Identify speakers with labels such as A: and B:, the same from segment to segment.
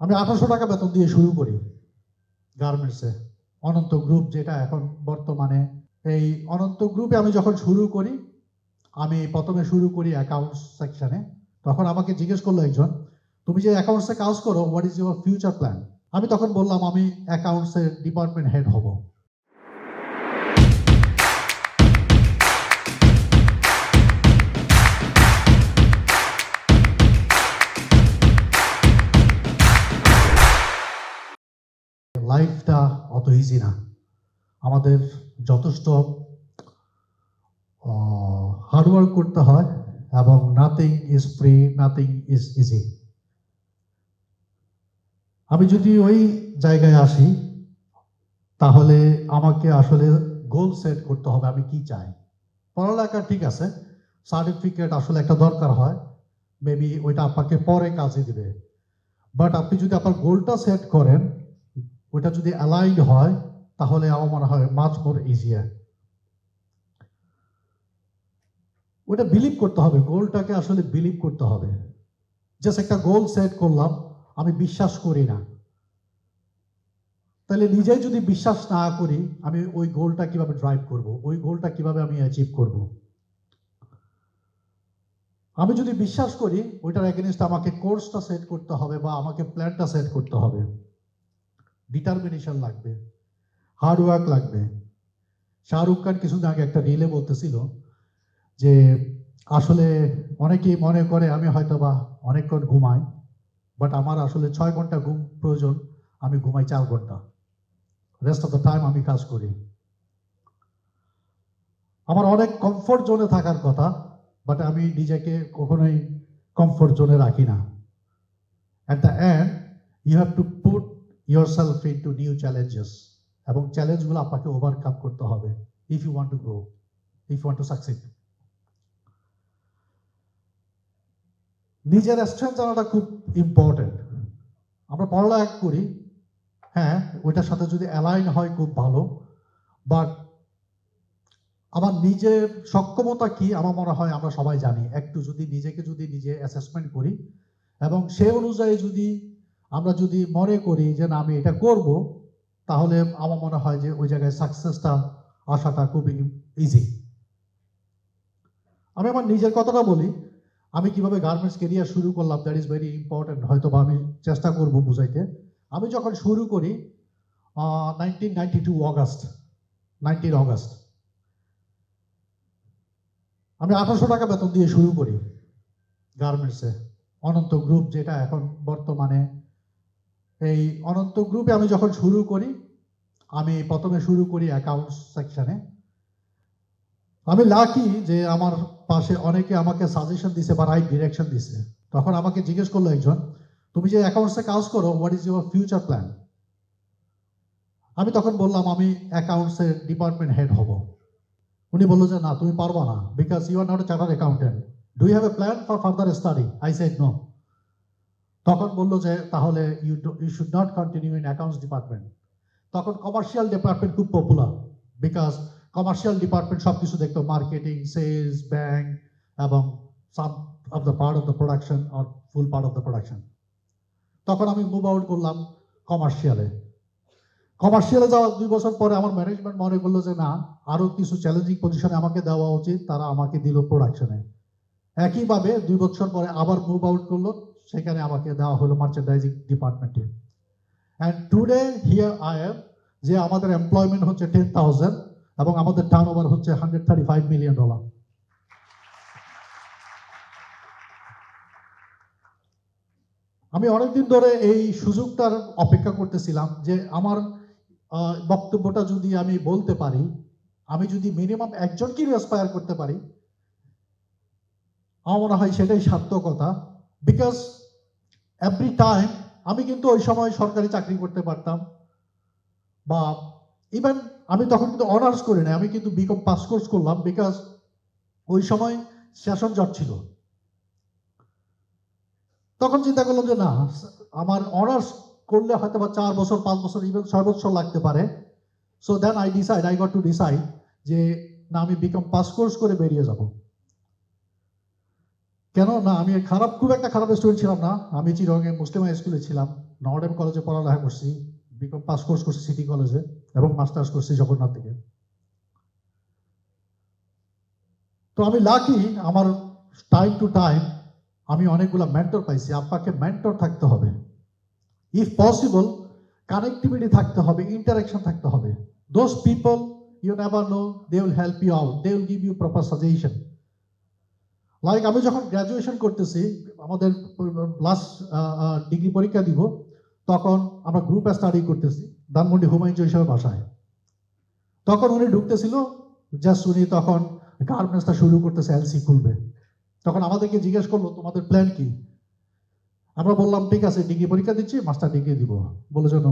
A: আমি 1800 টাকা বেতন দিয়ে শুরু করি গার্মেন্টসে। অনন্ত গ্রুপ যেটা এখন বর্তমানে, এই অনন্ত গ্রুপে আমি যখন শুরু করি, আমি প্রথমে শুরু করি অ্যাকাউন্টস সেকশনে। তখন আমাকে জিজ্ঞেস করলো একজন, তুমি যে অ্যাকাউন্টসে কাজ করো, what is your future plan? আমি তখন বললাম আমি অ্যাকাউন্টসের ডিপার্টমেন্ট হেড হব। লাইফটা অত ইজি না, আমাদের যথেষ্ট হার্ডওয়ার্ক করতে হয় এবং nothing is free, nothing is easy. আমি যদি ওই জায়গায় আসি, তাহলে আমাকে আসলে গোল সেট করতে হবে, আমি কি চাই। পড়ালেখা ঠিক আছে, সার্টিফিকেট আসলে একটা দরকার হয়, মেবি ওইটা আপনাকে পরে কাজে দিবে। বাট আপনি যদি আপনার গোলটা সেট করেন, ওইটা যদি অ্যালাইন্ড হয়, তাহলে আমার মনে হয় মাচ মোর ইজিয়ার। ওটা বিলিভ করতে হবে, গোলটাকে আসলে বিলিভ করতে হবে। জাস্ট একটা গোল সেট করলাম, আমি বিশ্বাস করি না, তাহলে নিজেই যদি বিশ্বাস না করি, আমি ওই গোলটা কিভাবে ড্রাইভ করব, ওই গোলটা কিভাবে আমি অ্যাচিভ করব। আমি যদি বিশ্বাস করি, ওইটার এগেনস্ট আমাকে কোর্সটা সেট করতে হবে বা আমাকে প্ল্যানটা সেট করতে হবে। ডিটারমিনেশন লাগবে, হার্ডওয়ার্ক লাগবে। শাহরুখ খান কিছুদিন আগে একটা রিলে বলতেছিল যে আসলে অনেকেই মনে করে আমি হয়তো বা অনেকক্ষণ ঘুমাই, বাট আমার আসলে 6 ঘন্টা ঘুম প্রয়োজন, আমি ঘুমাই 4 ঘন্টা, রেস্ট অফ দ্য টাইম আমি কাজ করি। আমার অনেক কমফোর্ট জোনে থাকার কথা, বাট আমি নিজেকে কখনোই কমফোর্ট জোনে রাখি না। At the end you have to put yourself into new challenges, এবং চ্যালেঞ্জগুলো আপনাকে ওভারকাম করতে হবে if you want to grow, if you want to succeed. নিজের স্ট্রেংথ জানাটা খুব ইম্পর্টেন্ট। আমরা পড়ালেখা করি, হ্যাঁ, ওইটার সাথে যদি অ্যালাইন হয় খুব ভালো, বাট আমার নিজের সক্ষমতা কি আমার মনে হয় আমরা সবাই জানি। একটু যদি নিজে অ্যাসেসমেন্ট করি এবং সে অনুযায়ী যদি আমরা যদি মনে করি যে না আমি এটা করব, তাহলে আমার মনে হয় যে ওই জায়গায় সাকসেসটা আসাটা খুব ইজি। আমি আমার নিজের কথাটা বলি, আমি কিভাবে গার্মেন্টস কেরিয়ার শুরু করলাম, দ্যাট ইজ ভেরি ইম্পর্টেন্ট। হয়তো বা আমি চেষ্টা করব বুঝাইতে। আমি যখন শুরু করি 1992 অগাস্ট, 19 অগাস্ট, আমি 1800 টাকা বেতন দিয়ে শুরু করি গার্মেন্টসে। অনন্ত গ্রুপ যেটা এখন বর্তমানে, এই অনন্ত গ্রুপে আমি যখন শুরু করি, আমি প্রথমে শুরু করি অ্যাকাউন্টস সেকশনে। আমি লাকি যে আমার পাশে অনেকে আমাকে সাজেশন দিছে বা রাইট ডিরেকশন দিছে। তখন আমাকে জিজ্ঞেস করলো একজন, তুমি যে অ্যাকাউন্টসে কাজ করো, what is your future plan? আমি তখন বললাম আমি অ্যাকাউন্টসের ডিপার্টমেন্ট হেড হব। উনি বললো যে না, তুমি পারবা না, because you are not a chartered accountant. Do you have a plan for further study? I said no. তখন বললো যে তাহলে you should not continue in accounts department. তখন কমার্শিয়াল ডিপার্টমেন্ট খুব পপুলার, বিকজ কমার্শিয়াল ডিপার্টমেন্ট সব কিছু দেখতো, marketing, sales, bank এবং some of the part of the production or full part of the production. তখন আমি মুভ আউট করলাম কমার্শিয়ালে। কমার্শিয়ালে যাওয়ার 2 বছর পরে আমার ম্যানেজমেন্ট মনে করলো যে না, আরো কিছু চ্যালেঞ্জিং পজিশনে আমাকে দেওয়া উচিত, তারা আমাকে দিল প্রোডাকশনে। একইভাবে 2 বছর পরে আবার মুভ আউট করলো, সেখানে আমাকে দেওয়া হলো মার্চেন্ডাইজিং ডিপার্টমেন্টে। And today here I am, যে আমাদের এমপ্লয়মেন্ট হচ্ছে 10,000 এবং আমাদের টার্ন ওভার হচ্ছে $135 মিলিয়ন। আমি অনেকদিন ধরে এই সুযোগটার অপেক্ষা করতেছিলাম যে আমার বক্তব্যটা যদি আমি বলতে পারি, আমি যদি মিনিমাম একজনকে ইন্সপায়ার করতে পারি, আমার মনে হয় সেটাই সার্থকতা। বিকজ এভরি টাইম আমি কিন্তু ওই সময় সরকারি চাকরি করতে পারতাম, বা ইভেন আমি তখন কিন্তু অনার্স করি না, আমি কিন্তু বিকম পাস কোর্স করলাম, বিকজ ওই সময় সেশন জট ছিল। তখন চিন্তা করলাম যে না, আমার অনার্স করলে হয়তো বা 4 বছর, 5 বছর, ইভেন 6 বছর লাগতে পারে। So then I got to decide যে না, আমি বিকম পাস কোর্স করে বেরিয়ে যাব। কেন না, আমি খুব একটা খারাপ স্টুডেন্ট ছিলাম না। আমি চিরঙ্গে মুসলিম হাই স্কুলে ছিলাম, নর্ডেম কলেজে পড়ালেখা করছি, বিকম পাস কোর্স করছি সিটি কলেজে, এবং মাস্টার্স করছি জগন্নাথ থেকে। তো আমি লাকি, আমার টাইম টু টাইম আমি অনেকগুলো মেন্টর পাইছি। আপনাকে মেন্টর থাকতে হবে, ইফ পসিবল কানেক্টিভিটি থাকতে হবে, ইন্টারাকশন থাকতে হবে। Those people you never know, they will help you out, they will give you proper suggestion. Like আমি যখন গ্র্যাজুয়েশন করতেছি, আমাদের লাস্ট ডিগ্রি পরীক্ষা দিব, তখন আমরা গ্রুপে স্টাডি করতেছি ধানমন্ডি হুমায়ুন হিসেবে বাসায়। তখন উনি ঢুকতেছিল, জাস্ট উনি তখন গার্মেন্টসটা শুরু করতেছে, এলসি খুলবে। তখন আমাদেরকে জিজ্ঞেস করলো, তোমাদের প্ল্যান কি? আমরা বললাম ঠিক আছে, ডিগ্রি পরীক্ষা দিচ্ছি, মাস্টার ডিগ্রি দিব। বলে যেন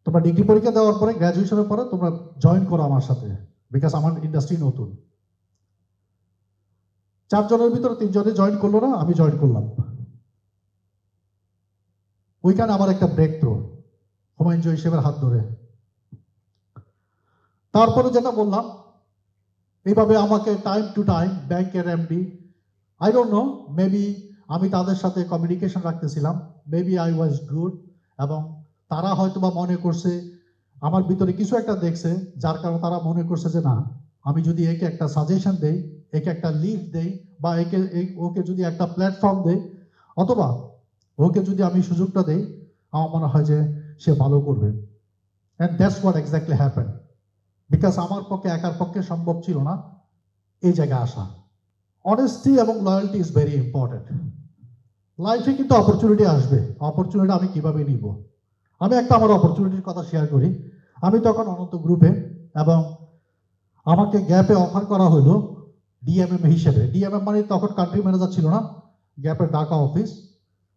A: তোমরা ডিগ্রি পরীক্ষা দেওয়ার পরে, গ্র্যাজুয়েশনের পরে তোমরা জয়েন করো আমার সাথে, বিকজ আমার ইন্ডাস্ট্রি নতুন। 4 জনের ভিতরে 3 জনে জয়েন করলো না, আমি জয়েন করলাম। ওইখানে আমার একটা ব্রেক থ্রু, হুমায়ুন হিসেবের হাত ধরে। তারপরে যেটা বললাম, এইভাবে আমাকে টাইম টু টাইম ব্যাংকের MD, I don't know, maybe আমি তাদের সাথে কমিউনিকেশন রাখতেছিলাম, মেবি আই ওয়াজ গুড, এবং তারা হয়তো বা মনে করছে আমার ভিতরে কিছু একটা দেখছে, যার কারণে তারা মনে করছে যে না, আমি যদি একে একটা সাজেশন দেই, একে একটা লিড দেই, বা ওকে যদি একটা প্ল্যাটফর্ম দেই, অথবা ওকে যদি আমি সুযোগটা দেই, আমার মনে হয় যে সে ভালো করবে। And that's what exactly happen, because আমার পক্ষে একার পক্ষে সম্ভব ছিল না এই জায়গায় আসা। অনেস্টি এবং লয়্যালটি ইজ ভেরি ইম্পর্টেন্ট। লাইফে কিন্তু অপরচুনিটি আসবে, অপরচুনিটি আমি কিভাবে নিব। আমি একটা আমার অপরচুনিটির কথা শেয়ার করি। আমি তখন অনন্ত গ্রুপে, এবং আমাকে গ্যাপে অফার করা হলো ডিএমএম হিসেবে। ডিএমএম মানে তখন কান্ট্রি ম্যানেজার ছিল না, গ্যাপের ঢাকা অফিস।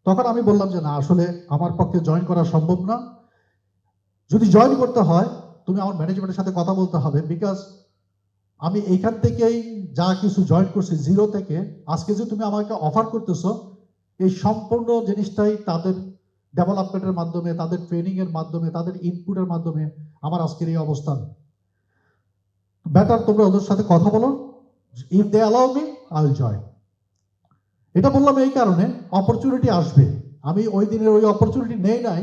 A: তখন আমি বললাম যে না, আসলে আমার পক্ষে জয়েন করা সম্ভব না। যদি জয়েন করতে হয়, তুমি আমার ম্যানেজমেন্টের সাথে কথা বলতে হবে, বিকজ আমি এইখান থেকেই যা কিছু জয়েন করছি জিরো থেকে, আজকে যে তুমি আমাকে অফার করতেছো, এই সম্পূর্ণ জিনিসটাই তাদের ডেভেলপমেন্টের মাধ্যমে, তাদের ট্রেনিং এর মাধ্যমে, তাদের ইনপুটের মাধ্যমে আমার আজকের এই অবস্থান। বেটার তোমরা ওদের সাথে কথা বলো, if they allow me I will join. এটা বললাম এই কারণে, অপরচুনিটি আসবে। আমি ওই দিনের ওই অপরচুনিটি নেই নাই,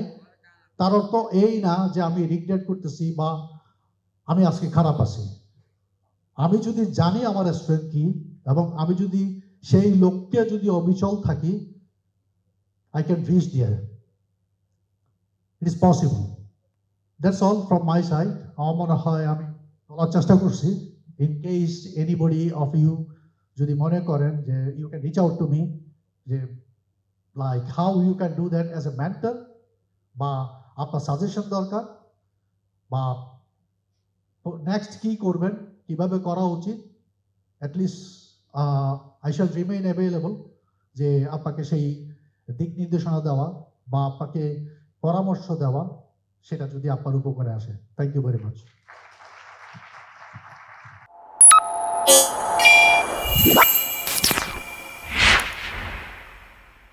A: তার অর্থ এই না যে আমি রিগ্রেট করতেছি বা আমি আজকে খারাপ আছি। আমি যদি জানি আমার স্ট্রেংথ কি, এবং আমি যদি সেই লক্ষ্যে যদি অবিচল থাকি, I can reach there. It is possible. That's all from my side. আমার মনে হয় আমি বলার চেষ্টা করছি। In case anybody of you যদি মনে করেন যে you can reach out to me, যে like how you can do that as a mentor, বা আপনার সাজেশন দরকার, বা নেক্সট কি করবেন, কিভাবে করা উচিত, at least I shall remain available, যে আপনাকে সেই দিক নির্দেশনা দেওয়া বা আপনাকে পরামর্শ দেওয়া, সেটা যদি আপনার উপকারে আসে। Thank you very much.